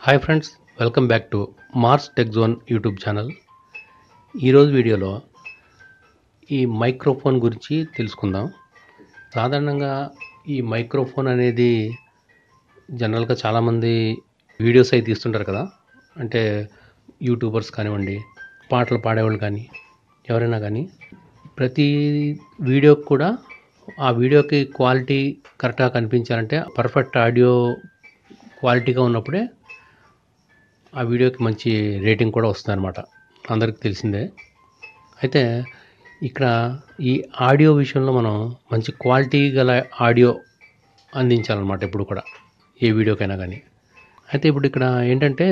Hi friends, welcome back to Mars Tech Zone YouTube channel. ఈరోజు వీడియోలో ఈ microphone గురించి తెలుసుకుందాం. సాధారణంగా ఈ మైక్రోఫోన్ అనేది జనరల్గా చాలామంది వీడియోస్ అయితే తీస్తుంటారు కదా. అంటే యూట్యూబర్స్ కానివ్వండి, పాటలు పాడేవాళ్ళు కానీ, ఎవరైనా కానీ ప్రతి వీడియోకి కూడా ఆ వీడియోకి క్వాలిటీ కరెక్ట్గా కనిపించాలంటే పర్ఫెక్ట్ ఆడియో క్వాలిటీగా ఉన్నప్పుడే ఆ వీడియోకి మంచి రేటింగ్ కూడా వస్తుందన్నమాట. అందరికీ తెలిసిందే. అయితే ఇక్కడ ఈ ఆడియో విషయంలో మనం మంచి క్వాలిటీ గల ఆడియో అందించాలన్నమాట ఎప్పుడు కూడా, ఏ వీడియోకైనా కానీ. అయితే ఇప్పుడు ఇక్కడ ఏంటంటే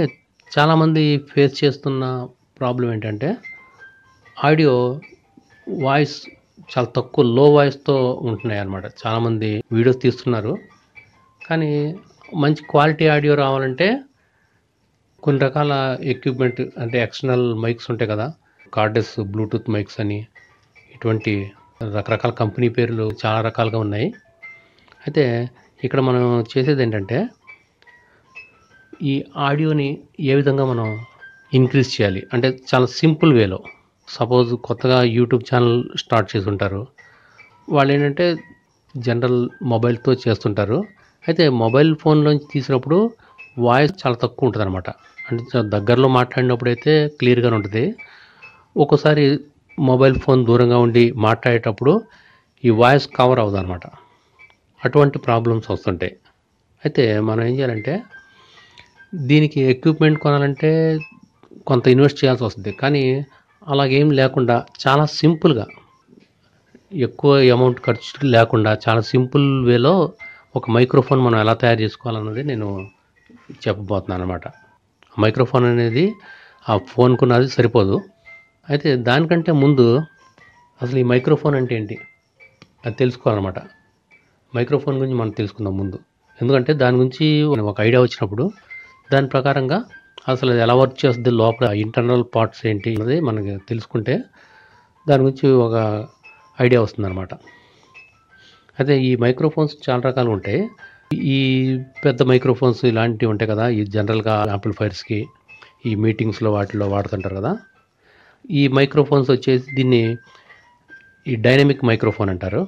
చాలామంది ఫేస్ చేస్తున్న ప్రాబ్లం ఏంటంటే ఆడియో వాయిస్ చాలా తక్కువ లో వాయిస్తో ఉంటున్నాయి అన్నమాట. చాలామంది వీడియోస్ తీస్తున్నారు, కానీ మంచి క్వాలిటీ ఆడియో రావాలంటే కొన్ని రకాల ఎక్విప్మెంట్ అంటే ఎక్స్టర్నల్ మైక్స్ ఉంటాయి కదా, కార్డెస్ బ్లూటూత్ మైక్స్ అని, ఇటువంటి రకరకాల కంపెనీ పేర్లు చాలా రకాలుగా ఉన్నాయి. అయితే ఇక్కడ మనం చేసేది ఏంటంటే ఈ ఆడియోని ఏ విధంగా మనం ఇంక్రీజ్ చేయాలి అంటే చాలా సింపుల్ వేలో. సపోజ్ కొత్తగా యూట్యూబ్ ఛానల్ స్టార్ట్ చేసి ఉంటారు, వాళ్ళు ఏంటంటే జనరల్ మొబైల్తో చేస్తుంటారు. అయితే మొబైల్ ఫోన్లోంచి తీసినప్పుడు వాయిస్ చాలా తక్కువ ఉంటుంది అనమాట. అంటే దగ్గరలో మాట్లాడినప్పుడు అయితే క్లియర్గానే ఉంటుంది. ఒక్కోసారి మొబైల్ ఫోన్ దూరంగా ఉండి మాట్లాడేటప్పుడు ఈ వాయిస్ కవర్ అవ్వదు అనమాట. అటువంటి ప్రాబ్లమ్స్ వస్తుంటాయి. అయితే మనం ఏం చేయాలంటే దీనికి ఎక్విప్మెంట్ కొనాలంటే కొంత ఇన్వెస్ట్ చేయాల్సి వస్తుంది, కానీ అలాగేం లేకుండా చాలా సింపుల్గా, ఎక్కువ అమౌంట్ ఖర్చు లేకుండా చాలా సింపుల్ వేలో ఒక మైక్రోఫోన్ మనం ఎలా తయారు చేసుకోవాలన్నది నేను చెప్పబోతున్నాను అనమాట. మైక్రోఫోన్ అనేది ఆ ఫోన్కున్నది సరిపోదు. అయితే దానికంటే ముందు అసలు ఈ మైక్రోఫోన్ అంటే ఏంటి అది తెలుసుకోవాలన్నమాట. మైక్రోఫోన్ గురించి మనం తెలుసుకుందాం ముందు, ఎందుకంటే దాని గురించి ఒక ఐడియా వచ్చినప్పుడు దాని ప్రకారంగా అసలు అది ఎలా వర్క్ చేస్తుంది, లోపల ఇంటర్నల్ పార్ట్స్ ఏంటి అన్నది మనకి తెలుసుకుంటే దాని గురించి ఒక ఐడియా వస్తుందన్నమాట. అయితే ఈ మైక్రోఫోన్స్ చాలా రకాలు ఉంటాయి. ఈ పెద్ద మైక్రోఫోన్స్ ఇలాంటివి ఉంటాయి కదా, ఈ జనరల్గా యాంప్లిఫైర్స్కి, ఈ మీటింగ్స్లో వాటిలో వాడుతుంటారు కదా. ఈ మైక్రోఫోన్స్ వచ్చేసి దీన్ని ఈ డైనమిక్ మైక్రోఫోన్ అంటారు.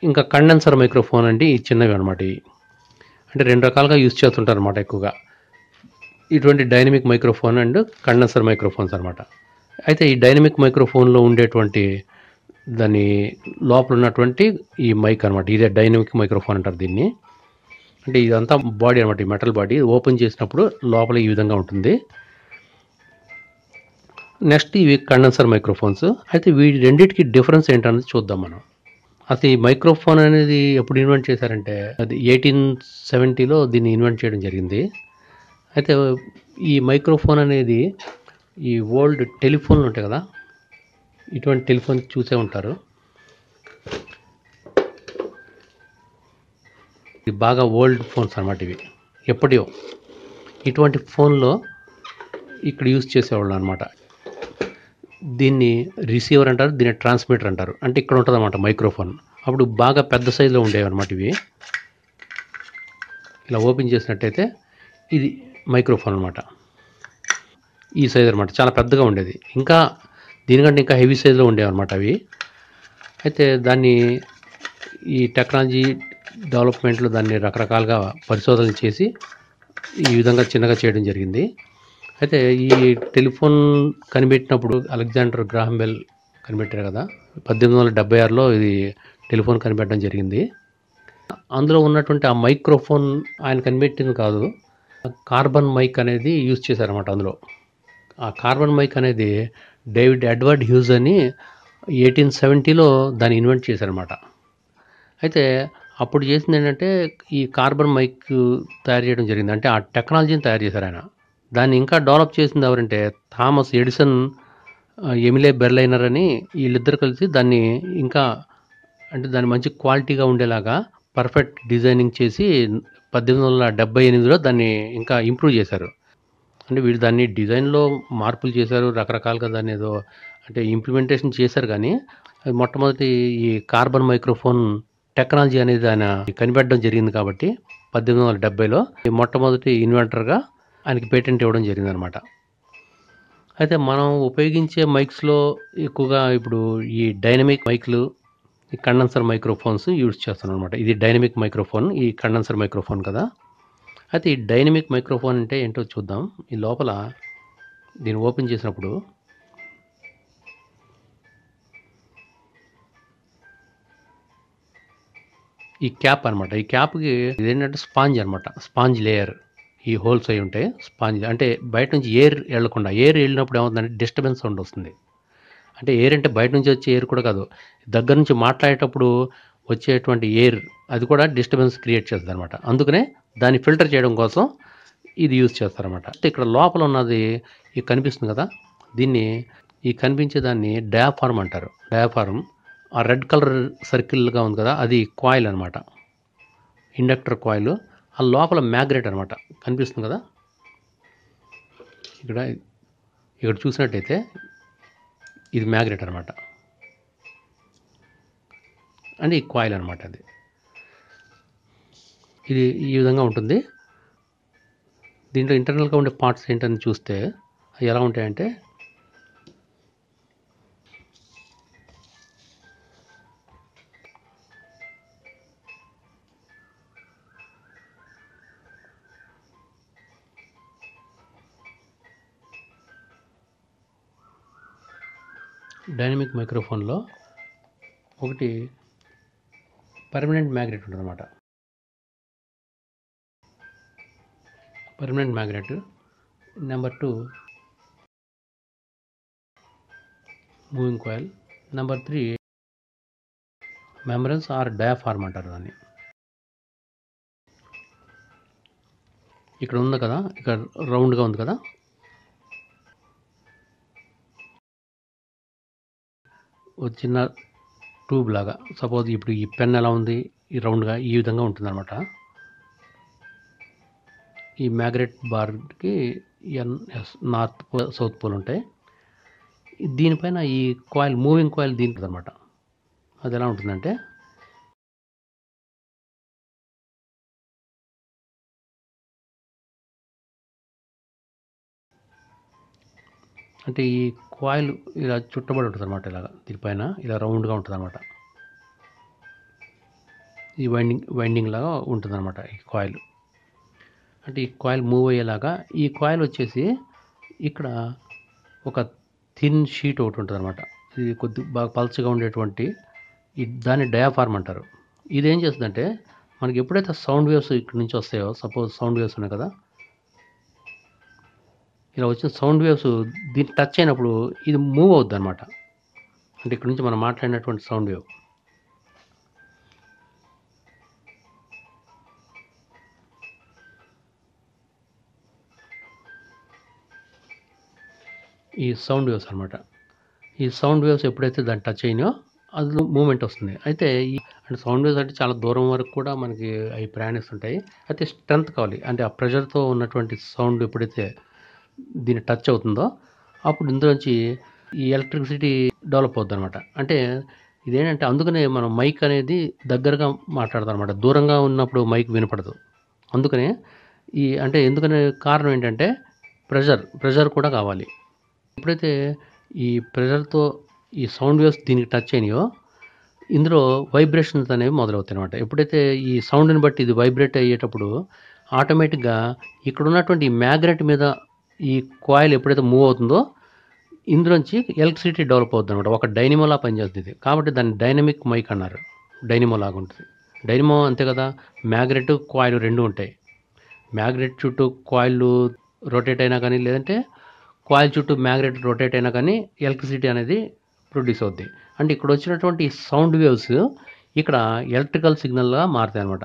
ఇంకా కండెన్సర్ మైక్రోఫోన్ అంటే ఈ చిన్నవి అనమాట. ఇవి అంటే రెండు రకాలుగా యూజ్ చేస్తుంటారు అనమాట ఎక్కువగా, ఇటువంటి dynamic microphone and condenser microphones అనమాట. అయితే ఈ డైనమిక్ మైక్రోఫోన్లో ఉండేటువంటి దాని లోపల ఉన్నటువంటి ఈ మైక్ అనమాట, ఇదే డైనమిక్ మైక్రోఫోన్ అంటారు దీన్ని. అంటే ఇదంతా బాడీ అనమాట, ఈ మెటల్ బాడీ ఓపెన్ చేసినప్పుడు లోపల ఈ విధంగా ఉంటుంది. నెక్స్ట్ ఇవి కండెన్సర్ మైక్రోఫోన్స్. అయితే వీటి రెండింటికి డిఫరెన్స్ ఏంటనేది చూద్దాం మనం. అసలు ఈ మైక్రోఫోన్ అనేది ఎప్పుడు ఇన్వెంట్ చేశారంటే అది 1870లో దీన్ని ఇన్వెంట్ చేయడం జరిగింది. అయితే ఈ మైక్రోఫోన్ అనేది ఈ ఓల్డ్ టెలిఫోన్లు ఉంటాయి కదా, ఇటువంటి టెలిఫోన్ చూసే ఉంటారు. ఇది బాగా ఓల్డ్ ఫోన్స్ అనమాట, ఇవి ఎప్పటియో. ఇటువంటి ఫోన్లో ఇక్కడ యూజ్ చేసేవాళ్ళు అనమాట. దీన్ని రిసీవర్ అంటారు, దీన్ని ట్రాన్స్మిటర్ అంటారు. అంటే ఇక్కడ ఉంటుంది అనమాట మైక్రోఫోన్. అప్పుడు బాగా పెద్ద సైజులో ఉండేవి అనమాట ఇవి. ఇలా ఓపెన్ చేసినట్టయితే ఇది మైక్రోఫోన్ అనమాట. ఈ సైజ్ అనమాట, చాలా పెద్దగా ఉండేది. ఇంకా దీనికంటే ఇంకా హెవీ సైజులో ఉండేవి అనమాట అవి. అయితే దాన్ని ఈ టెక్నాలజీ డెవలప్మెంట్లో దాన్ని రకరకాలుగా పరిశోధనలు చేసి ఈ విధంగా చిన్నగా చేయడం జరిగింది. అయితే ఈ టెలిఫోన్ కనిపెట్టినప్పుడు అలెగ్జాండర్ గ్రాహం బెల్ కనిపెట్టారు కదా, 1876లో ఇది టెలిఫోన్ కనిపెట్టడం జరిగింది. అందులో ఉన్నటువంటి ఆ మైక్రోఫోన్ ఆయన కనిపెట్టింది కాదు, కార్బన్ మైక్ అనేది యూజ్ చేశారన్నమాట. అందులో ఆ కార్బన్ మైక్ అనేది డేవిడ్ ఎడ్వర్డ్ హ్యూజ్ అని 1870లో దాన్ని ఇన్వెంట్ చేశారన్నమాట. అయితే అప్పుడు చేసింది ఏంటంటే ఈ కార్బన్ మైక్ తయారు చేయడం జరిగింది. అంటే ఆ టెక్నాలజీని తయారు చేశారు ఆయన. దాన్ని ఇంకా డెవలప్ చేసింది ఎవరంటే థామస్ ఎడిసన్, ఎమిలే బెర్లైనర్ అని వీళ్ళిద్దరు కలిసి దాన్ని ఇంకా అంటే దాన్ని మంచి క్వాలిటీగా ఉండేలాగా పర్ఫెక్ట్ డిజైనింగ్ చేసి 1878లో దాన్ని ఇంకా ఇంప్రూవ్ చేశారు. అంటే వీళ్ళు దాన్ని డిజైన్లో మార్పులు చేశారు, రకరకాలుగా దాన్ని ఏదో అంటే ఇంప్లిమెంటేషన్ చేశారు. కానీ అది మొట్టమొదటి ఈ కార్బన్ మైక్రోఫోన్ టెక్నాలజీ అనేది ఆయన కనిపెట్టడం జరిగింది కాబట్టి 1870లో మొట్టమొదటి ఇన్వెంటర్గా ఆయనకి పేటెంట్ ఇవ్వడం జరిగిందనమాట. అయితే మనం ఉపయోగించే మైక్స్‌లో ఎక్కువగా ఇప్పుడు ఈ డైనమిక్ మైక్‌లు, ఈ కండెన్సర్ మైక్రోఫోన్స్ యూజ్ చేస్తాననమాట. ఇది డైనమిక్ మైక్రోఫోన్, ఈ కండెన్సర్ మైక్రోఫోన్ కదా! అయితే ఈ డైనమిక్ మైక్రోఫోన్ అంటే ఏంటో చూద్దాం. ఈ లోపల దీన్ని ఓపెన్ చేసినప్పుడు ఈ క్యాప్ అనమాట. ఈ క్యాప్‌కి ఇదేంటంటే స్పాంజ్ అనమాట. Sponge layer. ఈ హోల్స్ అయి ఉంటాయి. స్పాంజ్ అంటే బయట నుంచి ఎయిర్ ఎళ్ళకుండా, ఎయిర్ ఎళ్ళినప్పుడు ఏమవుతుందంటే డిస్టర్బెన్స్ సౌండ్ వస్తుంది. అంటే ఎయిర్ అంటే బయట నుంచి వచ్చే ఎయిర్ కూడా కాదు. దగ్గర నుంచి మాట్లాడేటప్పుడు వచ్చేటువంటి ఎయిర్ అది కూడా డిస్టర్బెన్స్ క్రియేట్ చేస్తదనమాట. అందుకనే దాన్ని ఫిల్టర్ చేయడం కోసం ఇది యూజ్ చేస్తారనమాట. ఇక్కడ లోపల ఉన్నది ఈ కనిపిస్తుంది కదా! దీన్ని ఈ కనిపించే దాన్ని డయాఫార్మ్ అంటారు. డయాఫార్మ్ ఆ రెడ్ కలర్ సర్కిల్‌గా ఉంది కదా! అది కాయిల్ అనమాట. Inductor coil. ఆ లోపల మ్యాగ్నెట్ అనమాట. కనిపిస్తుంది కదా! ఇక్కడ చూసినట్టయితే ఇది మ్యాగ్నెట్ అనమాట. అంటే ఈ కాయిల్ అనమాట అది. ఇది ఈ విధంగా ఉంటుంది. దీంట్లో ఇంటర్నల్‌గా ఉండే పార్ట్స్ ఏంటని చూస్తే అవి ఎలా ఉంటాయంటే డైనమిక్ మైక్రోఫోన్‌లో ఒకటి పర్మనెంట్ మ్యాగ్నెట్ ఉంటదనమాట. Permanent magnet. Number 2 moving coil. Number 3 membranes or diaphragm అంటారు దాన్ని. ఇక్కడ ఉంది కదా! ఇక్కడ రౌండ్‌గా ఉంది కదా! ఒక చిన్న ట్యూబ్ లాగా. సపోజ్ ఇప్పుడు ఈ పెన్ ఎలా ఉంది? ఈ రౌండ్‌గా ఈ విధంగా ఉంటుందనమాట. ఈ మ్యాగ్నెట్ బార్‌కి S north pole, south pole ఉంటాయి. దీనిపైన ఈ కాయిల్, మూవింగ్ కాయిల్ దీనికి ఉంటదనమాట. అది ఎలా ఉంటుందంటే అంటే ఈ కాయిల్ ఇలా చుట్టబడి ఉంటదనమాట ఇలాగ. దీనిపైన ఇలా రౌండ్‌గా ఉంటదనమాట. ఈ వైండింగ్ లాగా ఉంటుందనమాట ఈ కాయిల్. అంటే ఈ కాయిల్ మూవ్ అయ్యేలాగా ఈ కాయిల్ వచ్చేసి ఇక్కడ ఒక థిన్ షీట్ ఒకటి ఉంటదనమాట. ఇది బాగా పల్చగా ఉండేటువంటి దాన్ని డయాఫార్మ్ అంటారు. ఇదేం చేస్తుందంటే మనకి ఎప్పుడైతే సౌండ్ వేవ్స్ ఇక్కడి నుంచి వస్తాయో, సపోజ్ సౌండ్ వేవ్స్ ఉన్నాయి కదా! ఇలా వచ్చిన సౌండ్ వేవ్స్ దీన్ని టచ్ అయినప్పుడు ఇది మూవ్ అవుద్దనమాట. అంటే ఇక్కడ నుంచి మనం మాట్లాడినటువంటి సౌండ్ వేవ్. ఈ సౌండ్ వేవ్స్ అనమాట. ఈ సౌండ్ వేవ్స్ ఎప్పుడైతే దాన్ని టచ్ అయినాయో అందులో మూవ్‌మెంట్ వస్తుంది. అయితే అంటే సౌండ్ వేవ్స్ అంటే చాలా దూరం వరకు కూడా మనకి అవి ప్రయాణిస్తుంటాయి. అయితే స్ట్రెంత్ కావాలి. అంటే ఆ ప్రెషర్‌తో ఉన్నటువంటి సౌండ్ ఎప్పుడైతే దీన్ని టచ్ అవుతుందో అప్పుడు ఇందులోంచి ఈ ఎలక్ట్రిసిటీ డెవలప్ అవుద్దనమాట. అంటే ఇదేంటంటే అందుకనే మనం మైక్ అనేది దగ్గరగా మాట్లాడతామనమాట. దూరంగా ఉన్నప్పుడు మైక్ వినపడదు. అందుకనే అంటే ఎందుకనే కారణం ఏంటంటే ప్రెషర్ కూడా కావాలి. ఎప్పుడైతే ఈ ప్రెషర్‌తో ఈ సౌండ్ వేవ్స్ దీనికి టచ్ అయినాయో ఇందులో వైబ్రేషన్స్ అనేవి మొదలవుతాయనమాట. ఎప్పుడైతే ఈ సౌండ్‌ని బట్టి ఇది వైబ్రేట్ అయ్యేటప్పుడు ఆటోమేటిక్‌గా ఇక్కడ ఉన్నటువంటి ఈ మ్యాగ్నెట్ మీద ఈ కాయిల్ ఎప్పుడైతే మూవ్ అవుతుందో ఇందులోంచి ఎలక్ట్రిసిటీ డెవలప్ అవుద్దనమాట. ఒక డైనమోలా పనిచేస్తది ఇది. కాబట్టి దాన్ని డైనమిక్ మైక్ అన్నారు. డైనమో లాగా ఉంటది. డైనమో అంతే కదా! మ్యాగ్నెట్, కాయిల్ 2 ఉంటాయి. మ్యాగ్నెట్ చుట్టూ కాయిల్ రొటేట్ అయినా కానీ, లేదంటే కాయిల్ చుట్టూ మ్యాగ్నెట్ రొటేట్ అయినా కానీ ఎలక్ట్రిసిటీ అనేది ప్రొడ్యూస్ అవుద్ది. అంటే ఇక్కడ వచ్చినటువంటి సౌండ్ వేవ్స్ ఇక్కడ ఎలక్ట్రికల్ సిగ్నల్‌గా మారుతాయన్నమాట.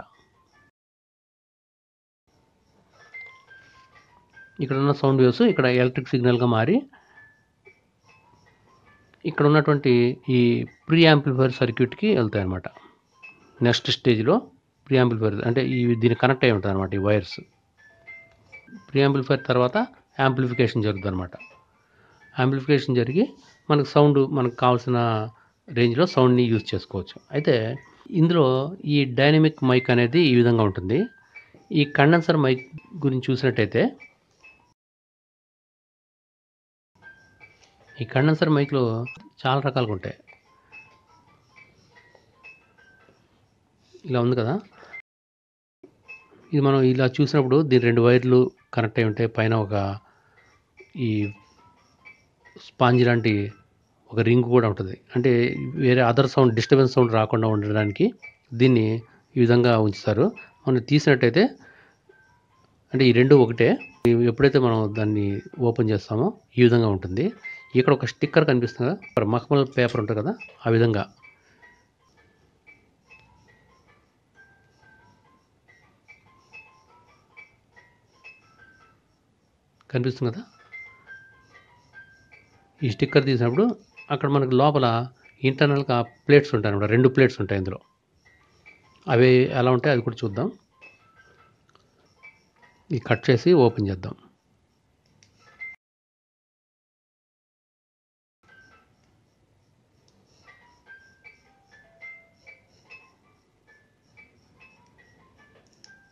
ఇక్కడ ఉన్న సౌండ్ వేవ్స్ ఇక్కడ ఎలక్ట్రిక్ సిగ్నల్‌గా మారి ఇక్కడ ఉన్నటువంటి ఈ ప్రీ యాంప్లిఫైయర్ సర్క్యూట్‌కి వెళ్తాయన్నమాట. నెక్స్ట్ స్టేజ్‌లో ప్రీ యాంప్లిఫైయర్ అంటే దీనికి కనెక్ట్ అయి ఉంటదన్నమాట ఈ వైర్స్. ప్రీ యాంప్లిఫైయర్ తర్వాత యాంప్లిఫికేషన్ జరుగుద్దన్నమాట. యాంప్లిఫికేషన్ జరిగి మనకు సౌండ్ మనకు కావాల్సిన రేంజ్‌లో సౌండ్‌ని యూజ్ చేసుకోవచ్చు. అయితే ఇందులో ఈ డైనమిక్ మైక్ అనేది ఈ విధంగా ఉంటుంది. ఈ కండెన్సర్ మైక్ గురించి చూసినట్టయితే ఈ కండెన్సర్ మైక్లు చాలా రకాలుగా ఉంటాయి. ఇలా ఉంది కదా, ఇది మనం ఇలా చూసినప్పుడు దీని 2 వైర్లు కనెక్ట్ అయి ఉంటాయి. పైన ఒక ఈ స్పాంజ్ లాంటి ఒక రింగ్ కూడా ఉంటుంది. అంటే వేరే అదర్ సౌండ్, డిస్టర్బెన్స్ సౌండ్ రాకుండా ఉండడానికి దీన్ని ఈ విధంగా ఉంచుతారు. మనం తీసినట్టయితే అంటే ఈ 2 ఒకటే. ఎప్పుడైతే మనం దాన్ని ఓపెన్ చేస్తామో ఈ విధంగా ఉంటుంది. ఇక్కడ ఒక స్టిక్కర్ కనిపిస్తుంది కదా, మఖమల్ పేపర్ ఉంటుంది కదా, ఆ విధంగా కనిపిస్తుంది కదా. ఈ స్టిక్కర్ తీసినప్పుడు అక్కడ మనకు లోపల ఇంటర్నల్గా ప్లేట్స్ ఉంటాయి అన్నమాట. 2 ప్లేట్స్ ఉంటాయి ఇందులో. అవి ఎలా ఉంటాయి అది కూడా చూద్దాం. ఇది కట్ చేసి ఓపెన్ చేద్దాం.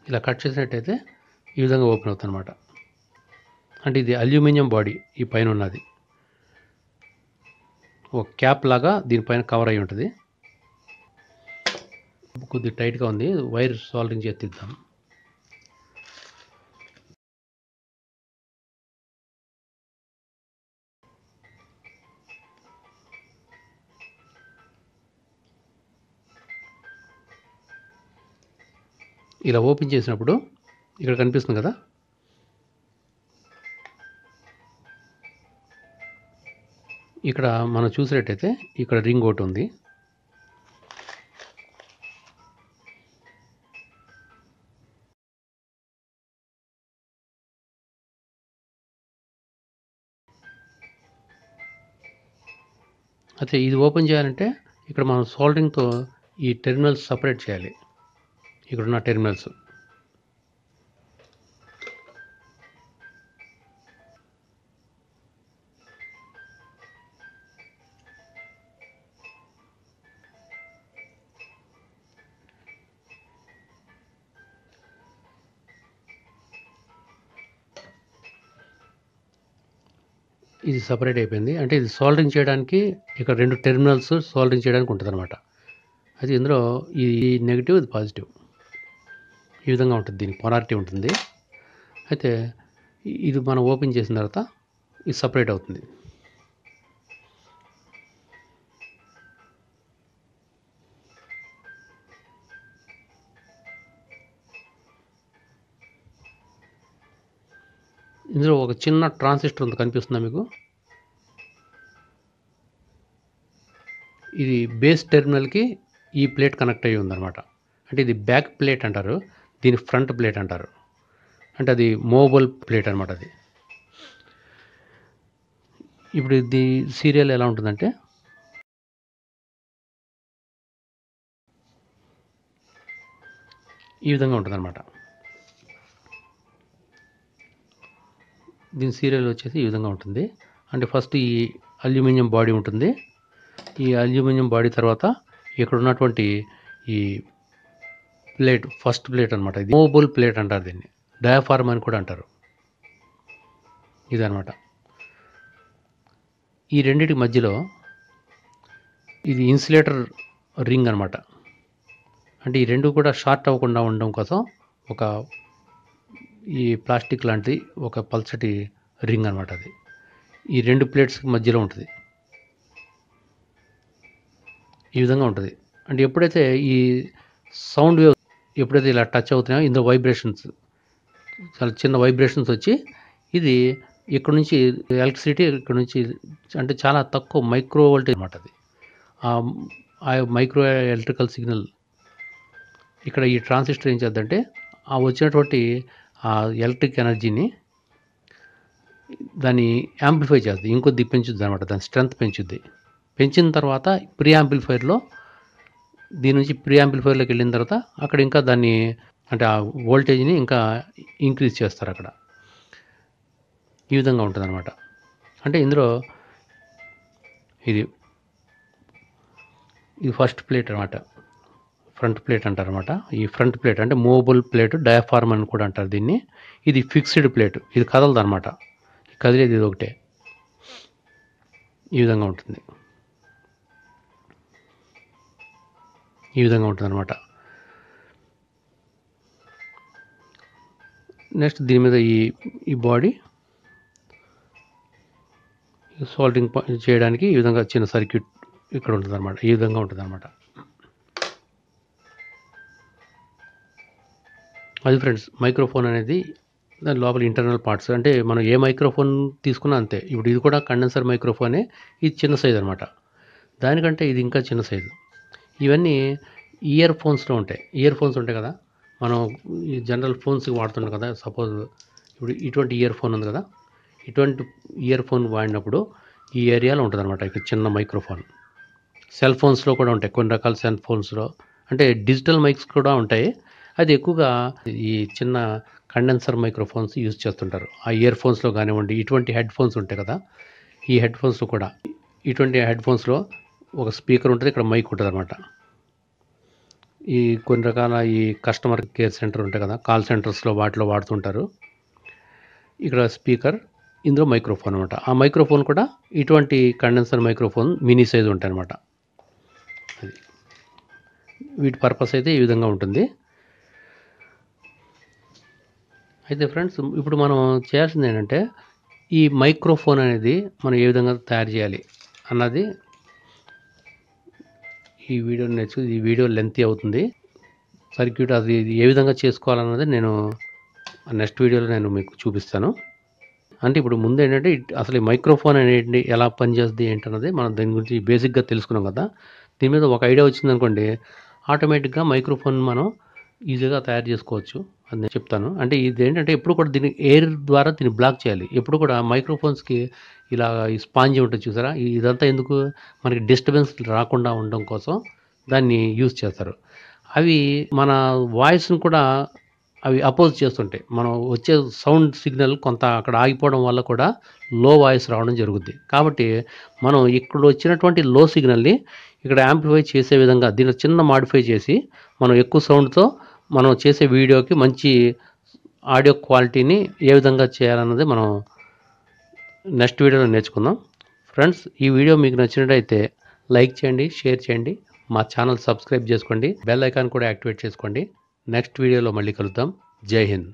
ఇలా కట్ చేసినట్టయితే ఈ విధంగా ఓపెన్ అవుతుంది అనమాట. అంటే ఇది అల్యూమినియం బాడీ ఈ పైన ఉన్నది. ఒక క్యాప్ లాగా దీనిపైన కవర్ అయి ఉంటుంది. కొద్దిగా టైట్గా ఉంది. వైర్ సాల్డరింగ్ చేసి తీద్దాం. ఇలా ఓపెన్ చేసినప్పుడు ఇక్కడ కనిపిస్తుంది కదా, ఇక్కడ మనం చూసినట్టయితే ఇక్కడ రింగ్ ఒకటి ఉంది. అయితే ఇది ఓపెన్ చేయాలంటే ఇక్కడ మనం సోల్డరింగ్తో ఈ టెర్మినల్స్ సపరేట్ చేయాలి. ఇక్కడున్న టెర్మినల్స్ ఇది సపరేట్ అయిపోయింది. అంటే ఇది సోల్డరింగ్ చేయడానికి ఇక్కడ 2 టెర్మినల్స్ సోల్డరింగ్ చేయడానికి ఉంటుంది అనమాట. అయితే ఇందులో ఈ నెగిటివ్, ఇది పాజిటివ్, ఈ విధంగా ఉంటుంది. దీనికి పొలారిటీ ఉంటుంది. అయితే ఇది మనం ఓపెన్ చేసిన తర్వాత ఇది సపరేట్ అవుతుంది. ఇందులో ఒక చిన్న ట్రాన్సిస్టర్ ఉంది, కనిపిస్తుందా మీకు? ఇది బేస్ టెర్మినల్కి ఈ ప్లేట్ కనెక్ట్ అయ్యి ఉందన్నమాట. అంటే ఇది బ్యాక్ ప్లేట్ అంటారు, దీని ఫ్రంట్ ప్లేట్ అంటారు. అంటే అది మూవబుల్ ప్లేట్ అనమాట. అది ఇప్పుడు ఇది సీరియల్ ఎలా ఉంటుందంటే ఈ విధంగా ఉంటుందన్నమాట. దీని సీరియల్ వచ్చేసి ఈ విధంగా ఉంటుంది. అంటే ఫస్ట్ ఈ అల్యూమినియం బాడీ ఉంటుంది. ఈ అల్యూమినియం బాడీ తర్వాత ఇక్కడ ఉన్నటువంటి ఈ ప్లేట్, ఫస్ట్ ప్లేట్ అనమాట. ఇది మూవబుల్ ప్లేట్ అంటారు, దీన్ని డయాఫార్మ్ అని కూడా అంటారు. ఇదనమాట. ఈ రెండింటి మధ్యలో ఇది ఇన్సులేటర్ రింగ్ అనమాట. అంటే ఈ రెండు కూడా షార్ట్ అవ్వకుండా ఉండడం కోసం ఒక ఈ ప్లాస్టిక్ లాంటిది ఒక పల్చటి రింగ్ అనమాట. అది ఈ 2 ప్లేట్స్ మధ్యలో ఉంటుంది. ఈ విధంగా ఉంటుంది. అంటే ఎప్పుడైతే ఈ సౌండ్ వేవ్ ఎప్పుడైతే ఇలా టచ్ అవుతున్నాయో ఇందులో వైబ్రేషన్స్, చాలా చిన్న వైబ్రేషన్స్ వచ్చి ఇది ఇక్కడ నుంచి ఎలక్ట్రిసిటీ ఇక్కడ నుంచి, అంటే చాలా తక్కువ మైక్రో వోల్టేజ్ అనమాట. అది ఆ మైక్రో ఎలక్ట్రికల్ సిగ్నల్ ఇక్కడ ఈ ట్రాన్సిస్టర్ ఏం చేద్దంటే ఆ వచ్చినటువంటి ఆ ఎలక్ట్రిక్ ఎనర్జీని దాన్ని యాంప్లిఫై చేస్తుంది, ఇంకొద్ది పెంచుద్ది అనమాట. దాని స్ట్రెంత్ పెంచుద్ది. పెంచిన తర్వాత ప్రీ యాంప్లిఫైర్లో, దీని నుంచి ప్రీ యాంప్లిఫైర్లోకి వెళ్ళిన తర్వాత అక్కడ ఇంకా దాన్ని, అంటే ఆ వోల్టేజ్ని ఇంకా ఇంక్రీజ్ చేస్తారు అక్కడ. ఈ విధంగా ఉంటుంది అనమాట. అంటే ఇందులో ఇది ఫస్ట్ ప్లేట్ అనమాట, ఫ్రంట్ ప్లేట్ అంటారు అనమాట. ఈ ఫ్రంట్ ప్లేట్ అంటే మూవబుల్ ప్లేట్, డయాఫార్మ్ అని కూడా అంటారు దీన్ని. ఇది ఫిక్స్డ్ ప్లేట్, ఇది కదలదు అనమాట. కదిలేది ఇది ఒకటే. ఈ విధంగా ఉంటుంది. ఈ విధంగా ఉంటుందన్నమాట. నెక్స్ట్ దీని మీద ఈ బాడీ సోల్డరింగ్ చేయడానికి ఈ విధంగా చిన్న సర్క్యూట్ ఇక్కడ ఉంటుందన్నమాట. ఈ విధంగా ఉంటుందన్నమాట. అది ఫ్రెండ్స్ మైక్రోఫోన్ అనేది దాని లోపల ఇంటర్నల్ పార్ట్స్. అంటే మనం ఏ మైక్రోఫోన్ తీసుకున్నా అంతే. ఇప్పుడు ఇది కూడా కండెన్సర్ మైక్రోఫోనే. ఇది చిన్న సైజు అనమాట. దానికంటే ఇది ఇంకా చిన్న సైజు. ఇవన్నీ ఇయర్ ఫోన్స్లో ఉంటాయి. ఇయర్ ఫోన్స్ ఉంటాయి కదా, మనం ఈ జనరల్ ఫోన్స్కి వాడుతున్నాం కదా. సపోజ్ ఇప్పుడు ఇటువంటి ఇయర్ ఫోన్ ఉంది కదా, ఇటువంటి ఇయర్ ఫోన్ వాడినప్పుడు ఈ ఏరియాలో ఉంటుంది అనమాట. ఇక్కడ చిన్న మైక్రోఫోన్. సెల్ ఫోన్స్లో కూడా ఉంటాయి, కొన్ని రకాల సెల్ ఫోన్స్లో. అంటే డిజిటల్ మైక్స్ కూడా ఉంటాయి. అది ఎక్కువగా ఈ చిన్న కండెన్సర్ మైక్రోఫోన్స్ యూజ్ చేస్తుంటారు. ఆ ఇయర్ ఫోన్స్లో కానివ్వండి, ఇటువంటి హెడ్ ఫోన్స్ ఉంటాయి కదా, ఈ హెడ్ ఫోన్స్లో కూడా ఇటువంటి హెడ్ ఫోన్స్లో ఒక స్పీకర్ ఉంటుంది, ఇక్కడ మైక్ ఉంటుంది అనమాట. ఈ కొన్ని రకాల ఈ కస్టమర్ కేర్ సెంటర్ ఉంటాయి కదా, కాల్ సెంటర్స్లో వాటిలో వాడుతుంటారు. ఇక్కడ స్పీకర్, ఇందులో మైక్రోఫోన్ అనమాట. ఆ మైక్రోఫోన్ కూడా ఇటువంటి కండెన్సర్ మైక్రోఫోన్ మినీ సైజు ఉంటాయి అనమాట. అది వీటి పర్పస్ అయితే ఈ విధంగా ఉంటుంది. అయితే ఫ్రెండ్స్, ఇప్పుడు మనం చేయాల్సింది ఏంటంటే ఈ మైక్రోఫోన్ అనేది మనం ఏ విధంగా తయారు చేయాలి అన్నది ఈ వీడియో లెంతీ అవుతుంది. సర్క్యూట్ అది ఏ విధంగా చేసుకోవాలన్నది నేను నెక్స్ట్ వీడియోలో నేను మీకు చూపిస్తాను. అంటే ఇప్పుడు ముందు ఏంటంటే అసలు ఈ మైక్రోఫోన్ అనేది ఎలా పనిచేస్తుంది ఏంటన్నది మనం దాని గురించి బేసిక్గా తెలుసుకున్నాం కదా. దీని మీద ఒక ఐడియా వచ్చిందనుకోండి, ఆటోమేటిక్గా మైక్రోఫోన్ మనం ఈజీగా తయారు చేసుకోవచ్చు అని నేను చెప్తాను. అంటే ఇది ఏంటంటే ఎప్పుడు కూడా దీన్ని ఎయిర్ ద్వారా దీన్ని బ్లాక్ చేయాలి. ఎప్పుడు కూడా మైక్రోఫోన్స్కి ఇలా ఈ స్పాంజీ ఉంటుంది చూసారా, ఇదంతా ఎందుకు, మనకి డిస్టర్బెన్స్ రాకుండా ఉండడం కోసం దాన్ని యూజ్ చేస్తారు. అవి మన వాయిస్ని కూడా అవి అపోజ్ చేస్తుంటాయి. మనం వచ్చే సౌండ్ సిగ్నల్ కొంత అక్కడ ఆగిపోవడం వల్ల కూడా లో వాయిస్ రావడం జరుగుద్ది. కాబట్టి మనం ఇక్కడ వచ్చినటువంటి లో సిగ్నల్ని ఇక్కడ యాంప్లిఫై చేసే విధంగా దీన్ని చిన్న మాడిఫై చేసి మనం ఎక్కువ సౌండ్తో మనం చేసే వీడియోకి మంచి ఆడియో క్వాలిటీని ఏ విధంగా చేయాలన్నది మనం నెక్స్ట్ వీడియోలో నేర్చుకుందాం. ఫ్రెండ్స్, ఈ వీడియో మీకు నచ్చినట్టయితే లైక్ చేయండి, షేర్ చేయండి, మా ఛానల్ సబ్స్క్రైబ్ చేసుకోండి, బెల్ ఐకాన్ కూడా యాక్టివేట్ చేసుకోండి. నెక్స్ట్ వీడియోలో మళ్ళీ కలుద్దాం. జై హింద్.